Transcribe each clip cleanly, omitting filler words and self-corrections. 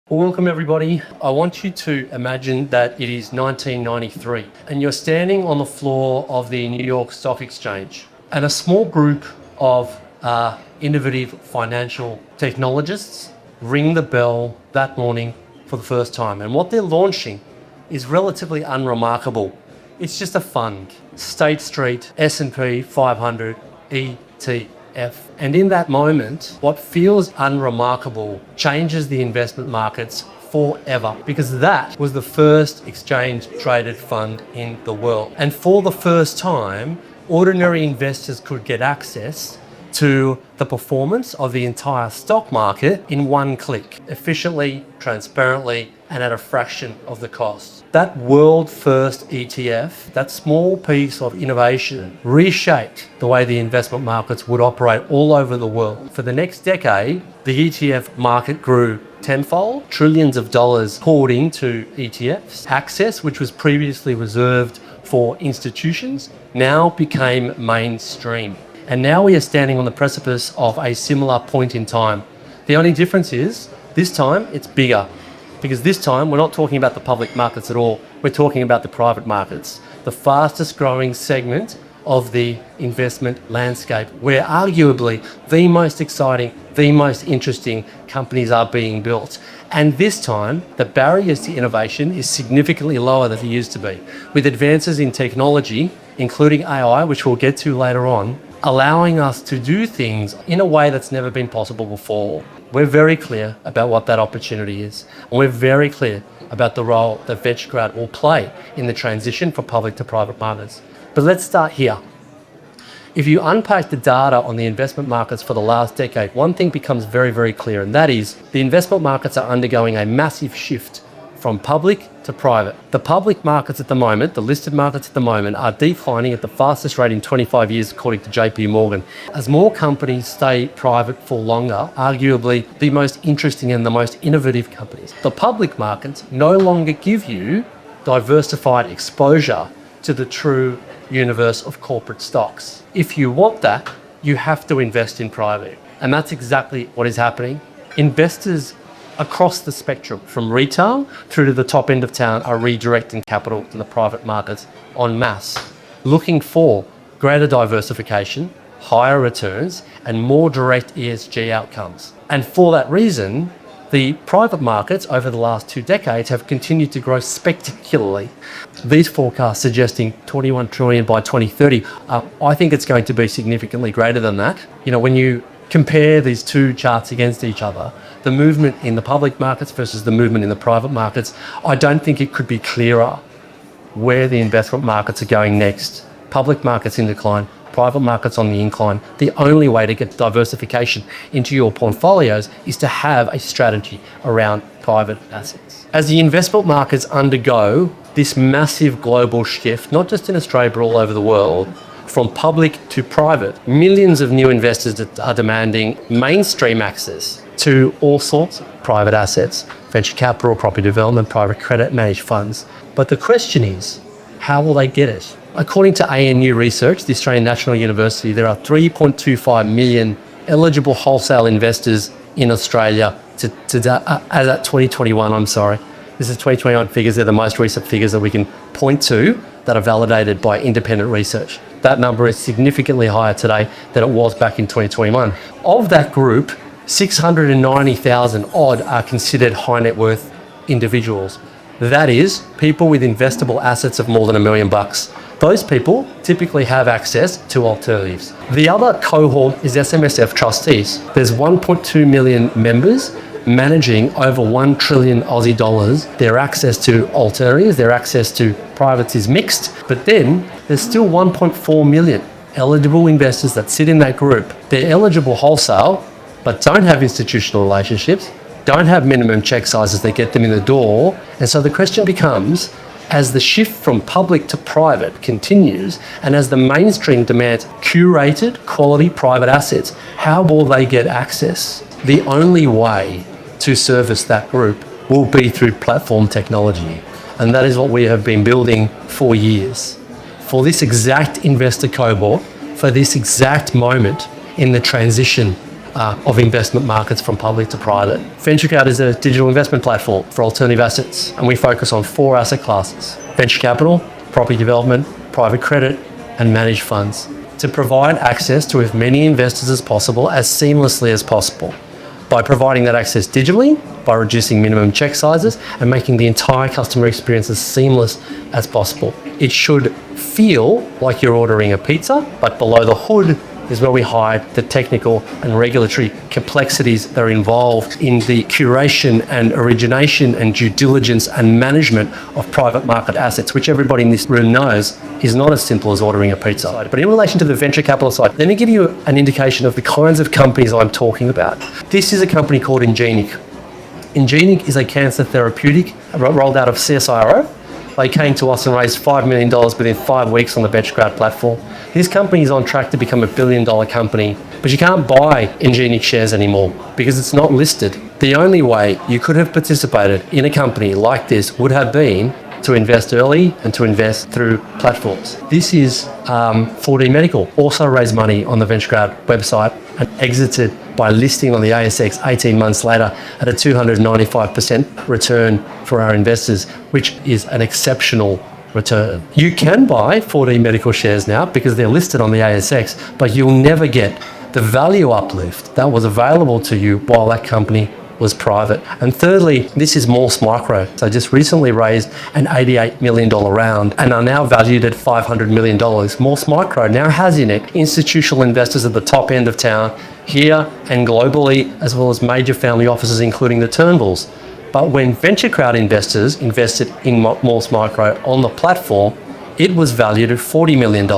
Well, welcome everybody. I want you to imagine that it is 1993 and you're standing on the floor of the New York Stock Exchange and a small group of innovative financial technologists ring the bell that morning for the first time. And what they're launching is relatively unremarkable. It's just a fund, State Street S&P 500 ETF. And in that moment, what feels unremarkable changes the investment markets forever, because that was the first exchange traded fund in the world. And for the first time, ordinary investors could get access to the performance of the entire stock market in one click, efficiently, transparently, and at a fraction of the cost. That world first ETF, that small piece of innovation, reshaped the way the investment markets would operate all over the world. For the next decade, the ETF market grew tenfold, trillions of dollars poured into ETFs. Access, which was previously reserved for institutions, now became mainstream. And now we are standing on the precipice of a similar point in time. The only difference is, this time it's bigger. Because this time we're not talking about the public markets at all. We're talking about the private markets, the fastest growing segment of the investment landscape, where arguably the most exciting, the most interesting companies are being built. And this time, the barriers to innovation is significantly lower than it used to be. With advances in technology, including AI, which we'll get to later on, allowing us to do things in a way that's never been possible before. We're very clear about what that opportunity is. And we're very clear about the role that VentureCrowd will play in the transition from public to private markets. But let's start here. If you unpack the data on the investment markets for the last decade, one thing becomes very, very clear, and that is the investment markets are undergoing a massive shift from public to private. The public markets at the moment, the listed markets at the moment, are declining at the fastest rate in 25 years, according to JP Morgan. As more companies stay private for longer, arguably the most interesting and the most innovative companies, the public markets no longer give you diversified exposure to the true universe of corporate stocks. If you want that, you have to invest in private. And that's exactly what is happening. Investors across the spectrum, from retail through to the top end of town, are redirecting capital to the private markets en masse, looking for greater diversification, higher returns, and more direct ESG outcomes. And for that reason, the private markets over the last 2 decades have continued to grow spectacularly. These forecasts suggesting 21 trillion by 2030. I think it's going to be significantly greater than that. You know, when you compare these two charts against each other, the movement in the public markets versus the movement in the private markets, I don't think it could be clearer where the investment markets are going next. Public markets in decline, private markets on the incline. The only way to get diversification into your portfolios is to have a strategy around private assets. As the investment markets undergo this massive global shift, not just in Australia, but all over the world, from public to private, millions of new investors are demanding mainstream access to all sorts of private assets, venture capital, property development, private credit, managed funds. But the question is, how will they get it? According to ANU research, the Australian National University, there are 3.25 million eligible wholesale investors in Australia as at 2021, This is 2021 figures. They're the most recent figures that we can point to that are validated by independent research. That number is significantly higher today than it was back in 2021. Of that group, 690,000 odd are considered high net worth individuals. That is, people with investable assets of more than $1 million. Those people typically have access to alternatives. The other cohort is SMSF trustees. There's 1.2 million members managing over 1 trillion Aussie dollars. Their access to alternatives, their access to privates is mixed, but then there's still 1.4 million eligible investors that sit in that group. They're eligible wholesale, but don't have institutional relationships, don't have minimum check sizes that get them in the door. And so the question becomes, as the shift from public to private continues, and as the mainstream demands curated quality private assets, how will they get access? The only way to service that group will be through platform technology. And that is what we have been building for years. For this exact investor cohort, for this exact moment in the transition of investment markets from public to private. VentureCrowd is a digital investment platform for alternative assets, and we focus on 4 asset classes: venture capital, property development, private credit, and managed funds, to provide access to as many investors as possible, as seamlessly as possible, by providing that access digitally, by reducing minimum check sizes, and making the entire customer experience as seamless as possible. It should feel like you're ordering a pizza, but below the hood is where we hide the technical and regulatory complexities that are involved in the curation and origination and due diligence and management of private market assets, which everybody in this room knows is not as simple as ordering a pizza. But in relation to the venture capital side, let me give you an indication of the kinds of companies I'm talking about. This is a company called Ingenic. Ingenic is a cancer therapeutic rolled out of CSIRO. They came to us and raised $5 million within 5 weeks on the VentureCrowd platform. This company is on track to become $1 billion company, but you can't buy Ingenic shares anymore because it's not listed. The only way you could have participated in a company like this would have been to invest early and to invest through platforms. This is 4D Medical, also raised money on the VentureCrowd website and exited by listing on the ASX 18 months later at a 295% return for our investors, which is an exceptional return. You can buy 4D Medical shares now because they're listed on the ASX, but you'll never get the value uplift that was available to you while that company was private. And thirdly, this is Morse Micro. So just recently raised an $88 million round and are now valued at $500 million. Morse Micro now has in it institutional investors at the top end of town, here and globally, as well as major family offices, including the Turnbulls. But when VentureCrowd investors invested in Morse Micro on the platform, it was valued at $40 million.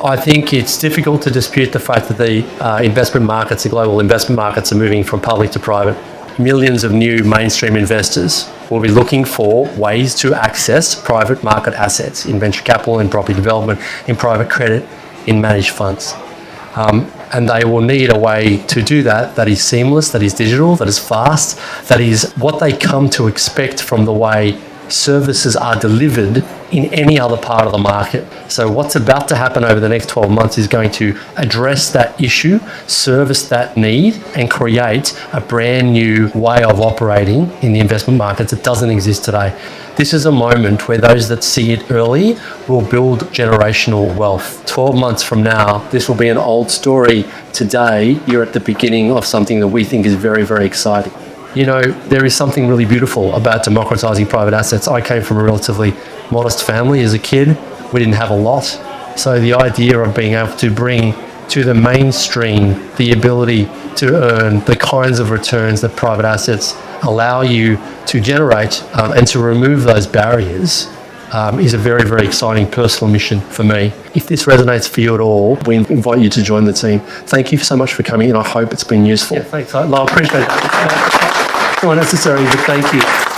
I think it's difficult to dispute the fact that the investment markets, the global investment markets, are moving from public to private. Millions of new mainstream investors will be looking for ways to access private market assets in venture capital, in property development, in private credit, in managed funds. And they will need a way to do that that is seamless, that is digital, that is fast, that is what they come to expect from the way services are delivered in any other part of the market. So what's about to happen over the next 12 months is going to address that issue, service that need, and create a brand new way of operating in the investment markets that doesn't exist today. This is a moment where those that see it early will build generational wealth. 12 months from now, this will be an old story. Today, you're at the beginning of something that we think is very, very exciting. You know, there is something really beautiful about democratizing private assets. I came from a relatively modest family as a kid. We didn't have a lot. So the idea of being able to bring to the mainstream the ability to earn the kinds of returns that private assets allow you to generate and to remove those barriers is a very, very exciting personal mission for me. If this resonates for you at all, we invite you to join the team. Thank you so much for coming in. I hope it's been useful. Yeah, thanks. I appreciate it. Not necessary, but thank you.